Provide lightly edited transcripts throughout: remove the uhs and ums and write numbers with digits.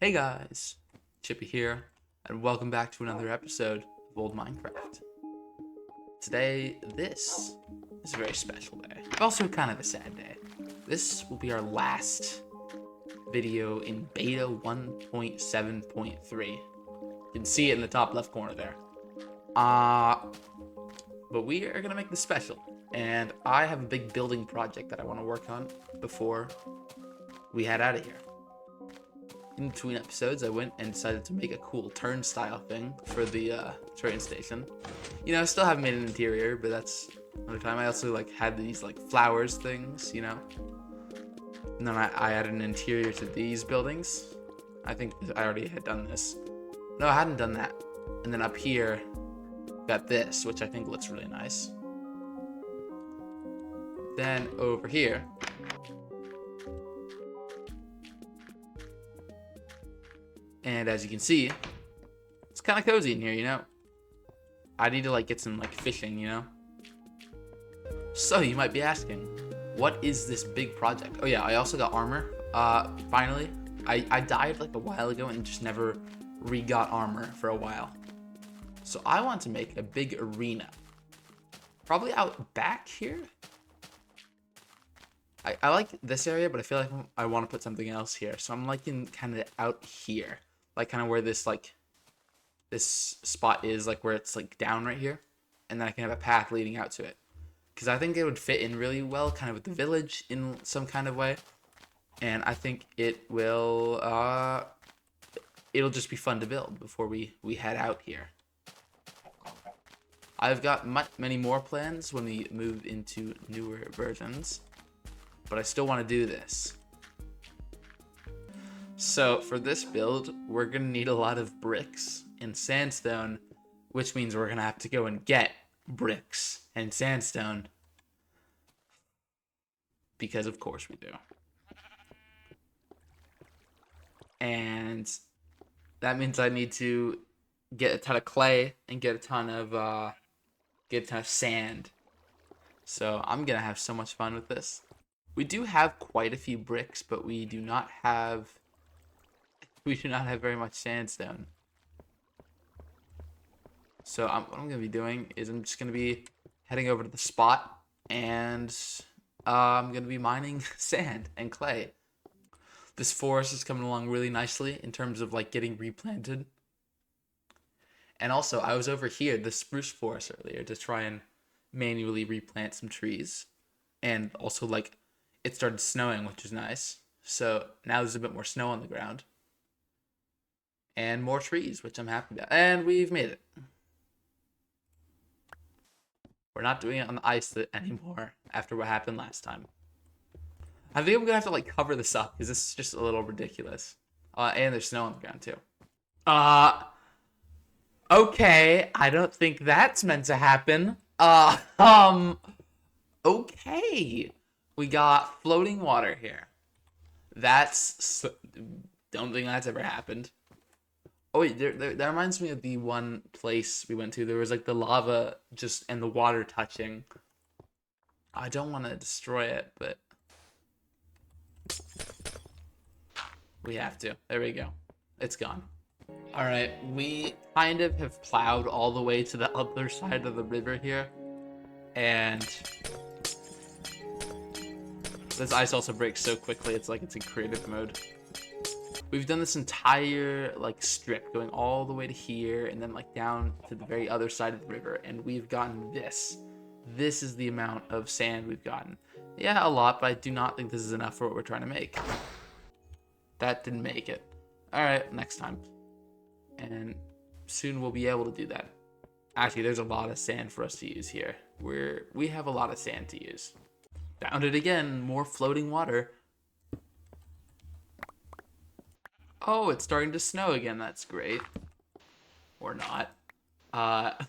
Hey guys, Chippy here, and welcome back to another episode of Old Minecraft. Today, this is a very special day, but also kind of a sad day. This will be our last video in beta 1.7.3. You can see it in the top left corner there. But we are gonna make this special, and I have a big building project that I want to work on before we head out of here. In between episodes, I went and decided to make a cool turnstile thing for the train station. You know, I still haven't made an interior, but that's another time. I also had these flowers things, you know. And then I added an interior to these buildings. I think I already had done this. No, I hadn't done that. And then up here, got this, which I think looks really nice. Then over here, and as you can see, it's kind of cozy in here, you know. I need to get some fishing, you know. So you might be asking, what is this big project? Oh yeah, I also got armor. Finally, I died a while ago and just never re-got armor for a while. So I want to make a big arena, probably out back here. I like this area, but I feel like I want to put something else here. So I'm liking kind of out here, kind of where this spot is, where it's down right here, and then I can have a path leading out to it, because I think it would fit in really well kind of with the village in some kind of way, and I think it will it'll just be fun to build before we head out here. I've got many more plans when we move into newer versions, but I still want to do this. So for this build, we're gonna need a lot of bricks and sandstone, which means we're gonna have to go and get bricks and sandstone, because of course we do. And that means I need to get a ton of clay and get a ton of sand. So I'm gonna have so much fun with this. We do have quite a few bricks, but we do not have very much sandstone. So what I'm gonna be doing is I'm just gonna be heading over to the spot, and I'm gonna be mining sand and clay. This forest is coming along really nicely in terms of getting replanted. And also, I was over here, the spruce forest earlier, to try and manually replant some trees, and also it started snowing, which is nice. So now there's a bit more snow on the ground and more trees, which I'm happy about. And we've made it. We're not doing it on the ice anymore after what happened last time. I think I'm gonna have to cover this up, because this is just a little ridiculous. And there's snow on the ground too. Okay, I don't think that's meant to happen. Okay. We got floating water here. Don't think that's ever happened. Oh wait, that reminds me of the one place we went to. There was the lava and the water touching. I don't want to destroy it, but we have to. There we go. It's gone. All right, we kind of have plowed all the way to the other side of the river here, and this ice also breaks so quickly. It's it's in creative mode. We've done this entire strip going all the way to here, and then down to the very other side of the river, and we've gotten this. This is the amount of sand we've gotten. Yeah, a lot, but I do not think this is enough for what we're trying to make. That didn't make it. All right, next time. And soon we'll be able to do that. Actually, there's a lot of sand for us to use here. We have a lot of sand to use. Found it again, more floating water. Oh, it's starting to snow again. That's great. Or not. Alright,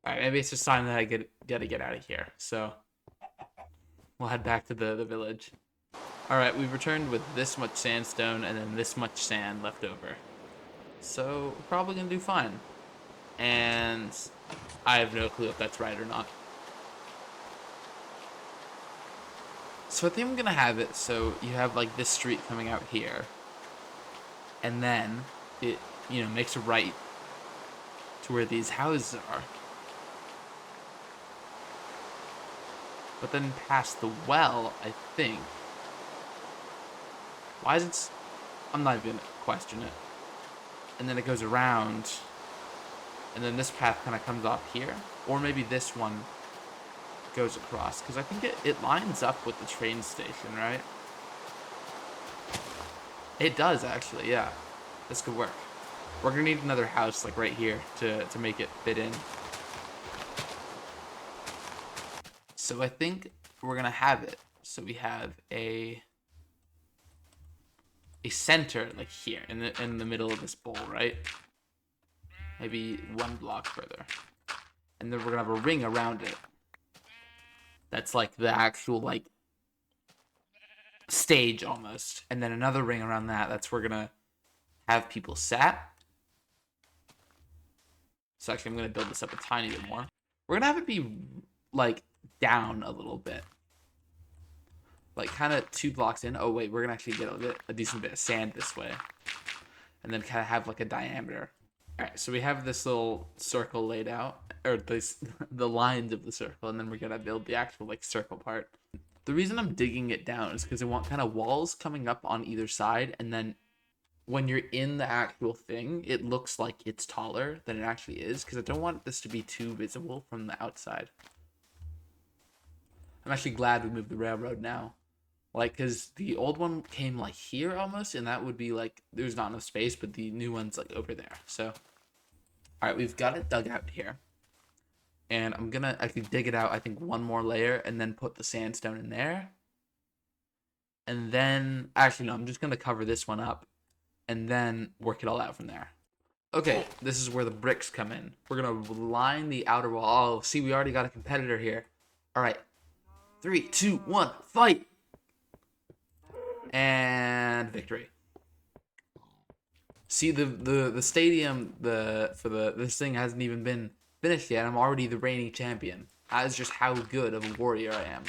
maybe it's just time that I gotta get out of here. So we'll head back to the village. Alright, we've returned with this much sandstone and then this much sand left over. So we're probably gonna do fine. And I have no clue if that's right or not. So I think I'm gonna have it so you have like this street coming out here, and then it, makes a right to where these houses are. But then past the well, I think. Why is it? I'm not even gonna question it. And then it goes around, and then this path kind of comes off here, or maybe this one goes across, because I think it lines up with the train station, right? It does actually, yeah. This could work. We're gonna need another house like right here to make it fit in. So I think we're gonna have it. So we have a center like here in the middle of this bowl, right? Maybe one block further. And then we're gonna have a ring around it. That's like the actual like stage almost. And then another ring around that. That's where we're gonna have people sat. So actually I'm gonna build this up a tiny bit more. We're gonna have it be like down a little bit. Like kind of 2 blocks in. Oh wait, we're gonna actually get a decent bit of sand this way. And then kind of have like a diameter. Alright, so we have this little circle laid out. Or the lines of the circle, and then we're gonna build the actual like circle part. The reason I'm digging it down is because I want kind of walls coming up on either side, and then when you're in the actual thing, it looks like it's taller than it actually is, because I don't want this to be too visible from the outside. I'm actually glad we moved the railroad now. Like, because the old one came like here almost, and that would be like, there's not enough space, but the new one's like over there. So, all right, we've got it dug out here. And I'm gonna actually dig it out, I think, one more layer, and then put the sandstone in there. And then, actually, no, I'm just gonna cover this one up, and then work it all out from there. Okay, this is where the bricks come in. We're gonna line the outer wall. Oh, see, we already got a competitor here. All right, 3, 2, 1, fight! And victory. See, the stadium this thing hasn't even been finished yet. I'm already the reigning champion. That is just how good of a warrior I am.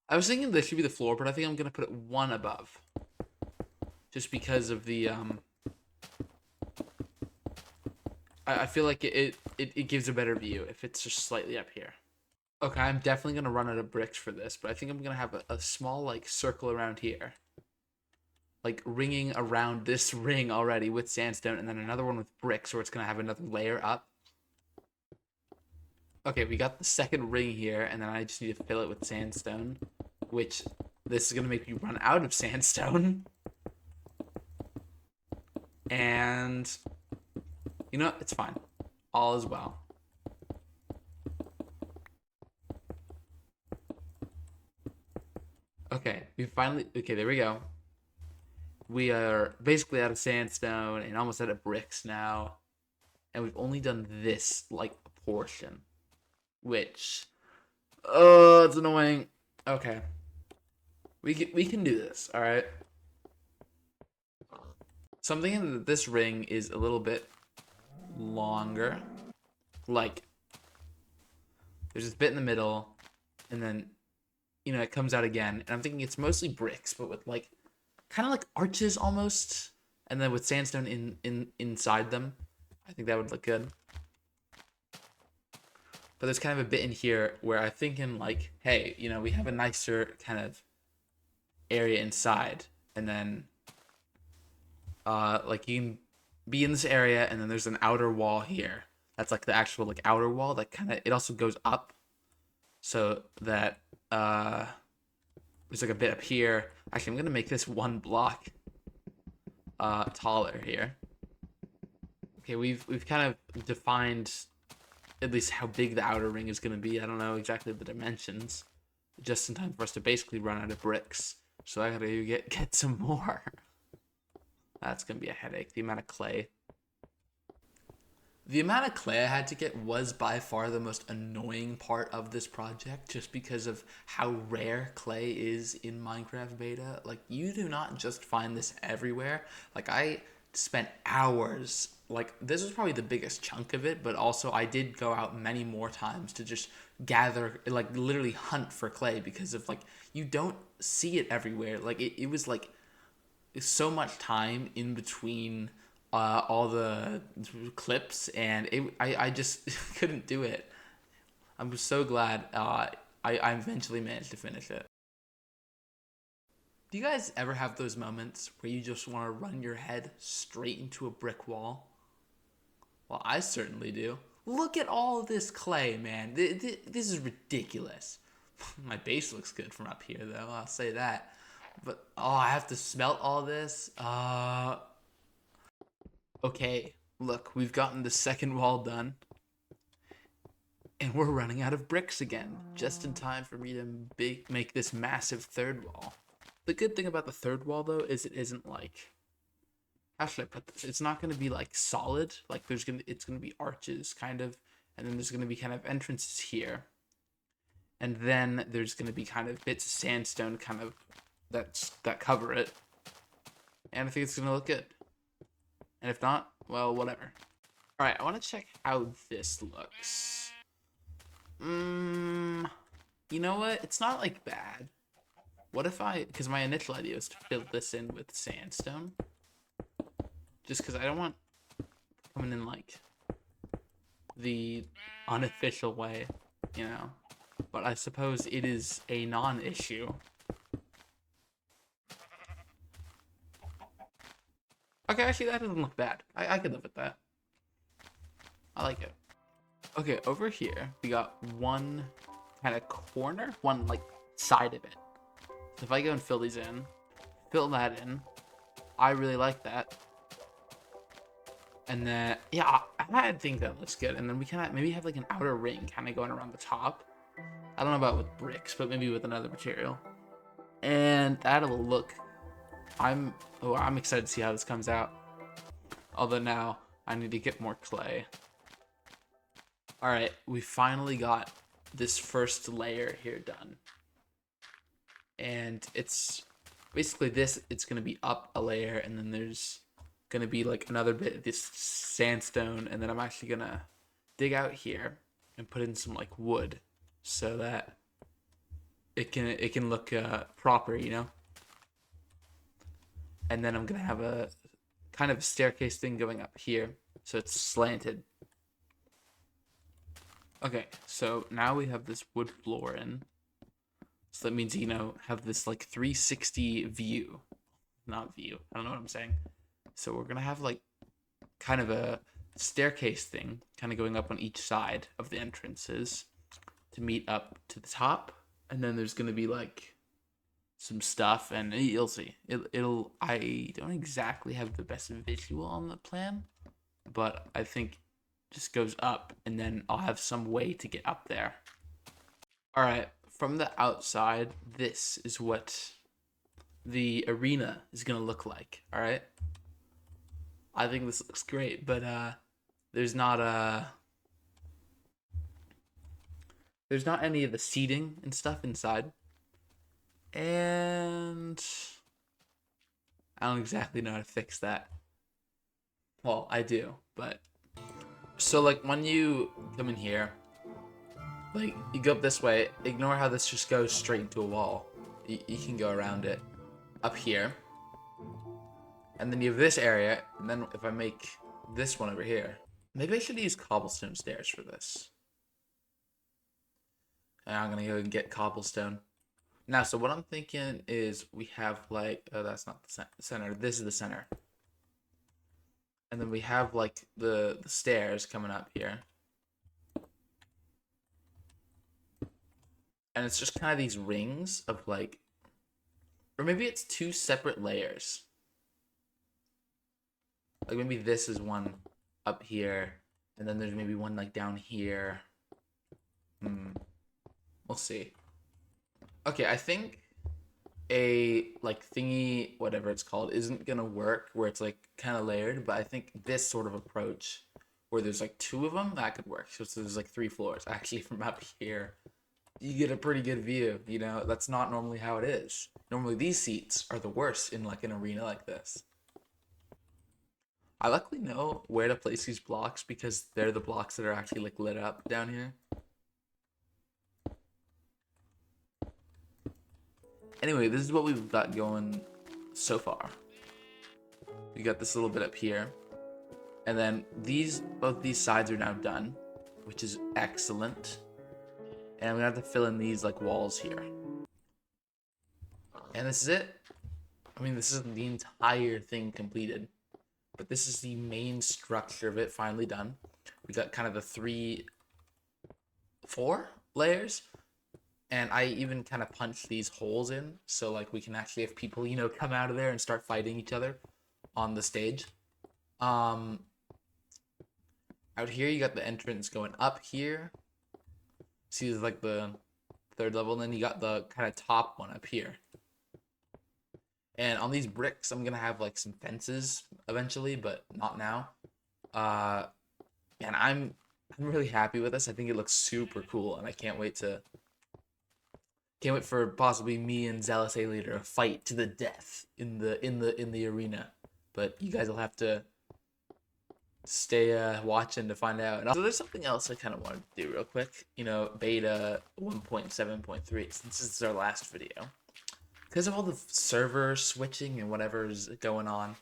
I was thinking this should be the floor, but I think I'm gonna put it one above, just because of the I feel like it gives a better view if it's just slightly up here. Okay, I'm definitely gonna run out of bricks for this, but I think I'm gonna have a small like circle around here, like ringing around this ring already with sandstone, and then another one with bricks, where it's gonna have another layer up. Okay, we got the second ring here, and then I just need to fill it with sandstone, which this is gonna make me run out of sandstone. And you know, it's fine. All is well. Okay, okay, there we go. We are basically out of sandstone and almost out of bricks now. And we've only done this, like, portion. Which, oh, it's annoying. Okay. We can do this, alright? Something that this ring is a little bit longer. Like, there's this bit in the middle, and then, it comes out again. And I'm thinking it's mostly bricks, but with, like, kind of like arches almost, and then with sandstone inside them. I think that would look good. But there's kind of a bit in here where I'm thinking like, hey, we have a nicer kind of area inside, and then like you can be in this area, and then there's an outer wall here. That's like the actual like outer wall that kind of, it also goes up, so that there's like a bit up here. Actually, I'm gonna make this 1 block taller here. Okay, we've kind of defined at least how big the outer ring is gonna be. I don't know exactly the dimensions, just in time for us to basically run out of bricks. So I gotta get some more. That's gonna be a headache. The amount of clay. The amount of clay I had to get was by far the most annoying part of this project, just because of how rare clay is in Minecraft beta. Like, you do not just find this everywhere. Like, I spent hours like this was probably the biggest chunk of it, but also I did go out many more times to just gather, like literally hunt for clay, because of like you don't see it everywhere. Like it was like so much time in between all the clips, and I just couldn't do it. I'm so glad I eventually managed to finish it. Do you guys ever have those moments where you just want to run your head straight into a brick wall? Well, I certainly do. Look at all this clay, man. This is ridiculous. My base looks good from up here, though. I'll say that. But oh, I have to smelt all this. Okay. Look, we've gotten the second wall done, and we're running out of bricks again, just in time for me to make this massive third wall. The good thing about the third wall, though, is it isn't like, how should I put this? It's not going to be like solid. Like it's gonna be arches kind of, and then there's gonna be kind of entrances here, and then there's gonna be kind of bits of sandstone kind of that cover it, and I think it's gonna look good. And if not, well, whatever. All right, I want to check how this looks. You know what? It's not like bad. What if because my initial idea was to fill this in with sandstone. Just because I don't want coming in like the unofficial way, you know. But I suppose it is a non-issue. Okay, actually that doesn't look bad. I could live with that. I like it. Okay, over here we got one kind of corner, one like side of it. So if I go and fill these in, fill that in, I really like that. And then, yeah, I think that looks good. And then we kind of maybe have like an outer ring kind of going around the top. I don't know about with bricks, but maybe with another material. And that'll look, I'm excited to see how this comes out. Although now I need to get more clay. All right, we finally got this first layer here done. And it's basically this, it's going to be up a layer, and then there's going to be like another bit of this sandstone, and then I'm actually going to dig out here and put in some like wood so that it can look proper, you know. And then I'm going to have a kind of a staircase thing going up here so it's slanted. Okay, so now we have this wood floor in. So that means, you know, have this like 360 view. Not view. I don't know what I'm saying. So we're going to have like kind of a staircase thing kind of going up on each side of the entrances to meet up to the top. And then there's going to be like some stuff, and you'll see. It'll I don't exactly have the best visual on the plan, but I think just goes up, and then I'll have some way to get up there. All right. From the outside, this is what the arena is going to look like, all right? I think this looks great, but there's not any of the seating and stuff inside. And I don't exactly know how to fix that. Well, I do, but so like when you come in here, like, you go up this way, ignore how this just goes straight into a wall. You can go around it up here. And then you have this area, and then if I make this one over here, maybe I should use cobblestone stairs for this. And I'm gonna go and get cobblestone. Now, so what I'm thinking is we have like, oh, that's not the center, this is the center. And then we have like the stairs coming up here. And it's just kind of these rings of like, or maybe it's two separate layers. Like maybe this is one up here, and then there's maybe one like down here. We'll see. Okay, I think a like thingy, whatever it's called, isn't gonna work where it's like kind of layered, but I think this sort of approach where there's like two of them, that could work. So there's like 3 floors. Actually, from up here, you get a pretty good view, you know. That's not normally how it is. Normally these seats are the worst in like an arena like this. I luckily know where to place these blocks because they're the blocks that are actually like lit up down here. Anyway, this is what we've got going so far. We got this little bit up here. And then both these sides are now done, which is excellent. And I'm gonna have to fill in these like walls here. And this is it. I mean, this isn't the entire thing completed, but this is the main structure of it finally done. We got kind of the 4 layers, and I even kind of punched these holes in so like we can actually have people, you know, come out of there and start fighting each other on the stage. Out here you got the entrance going up here. See, there's like the 3rd level, and then you got the kind of top one up here. And on these bricks, I'm gonna have like some fences eventually, but not now. And I'm really happy with this. I think it looks super cool, and I can't wait for possibly me and Zealous Alien to fight to the death in the arena. But you guys will have to stay watching to find out. And also, there's something else I kind of wanted to do real quick. You know, beta 1.7.3, since this is our last video. Because of all the server switching and whatever's going on,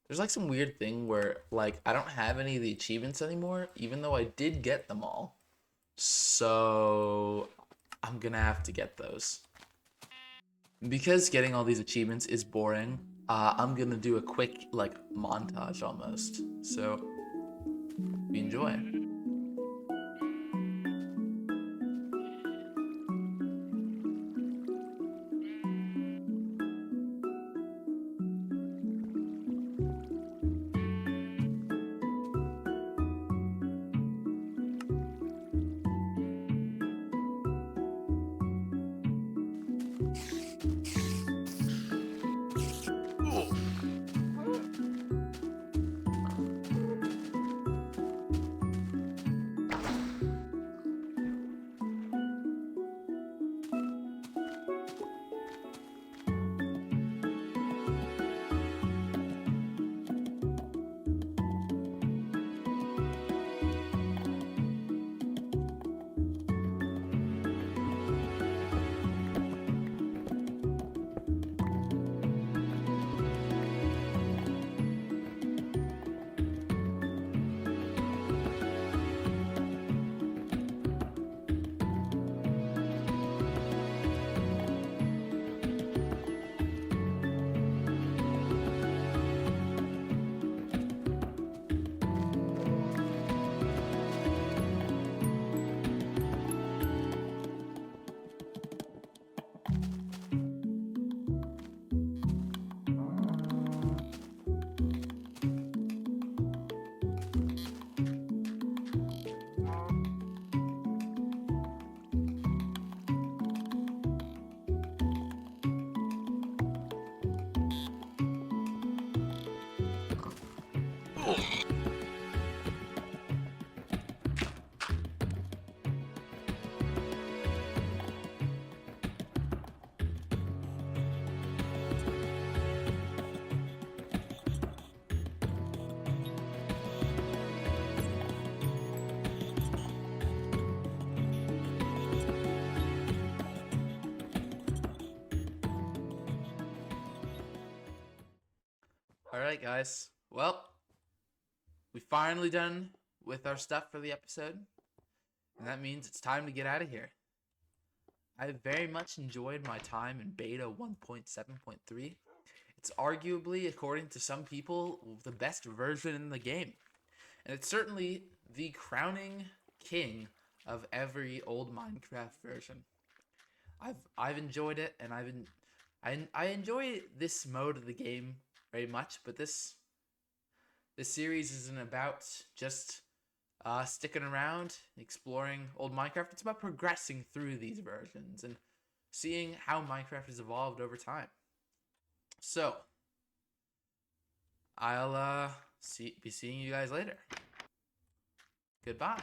there's like some weird thing where like I don't have any of the achievements anymore, even though I did get them all. So I'm gonna have to get those. Because getting all these achievements is boring, I'm gonna do a quick like montage almost. So enjoy. Alright guys, well, we finally done with our stuff for the episode, and that means it's time to get out of here. I very much enjoyed my time in beta 1.7.3. It's arguably, according to some people, the best version in the game, and it's certainly the crowning king of every old Minecraft version. I've enjoyed it, and I enjoy this mode of the game very much, but this series isn't about just sticking around, exploring old Minecraft. It's about progressing through these versions and seeing how Minecraft has evolved over time. So, I'll be seeing you guys later. Goodbye.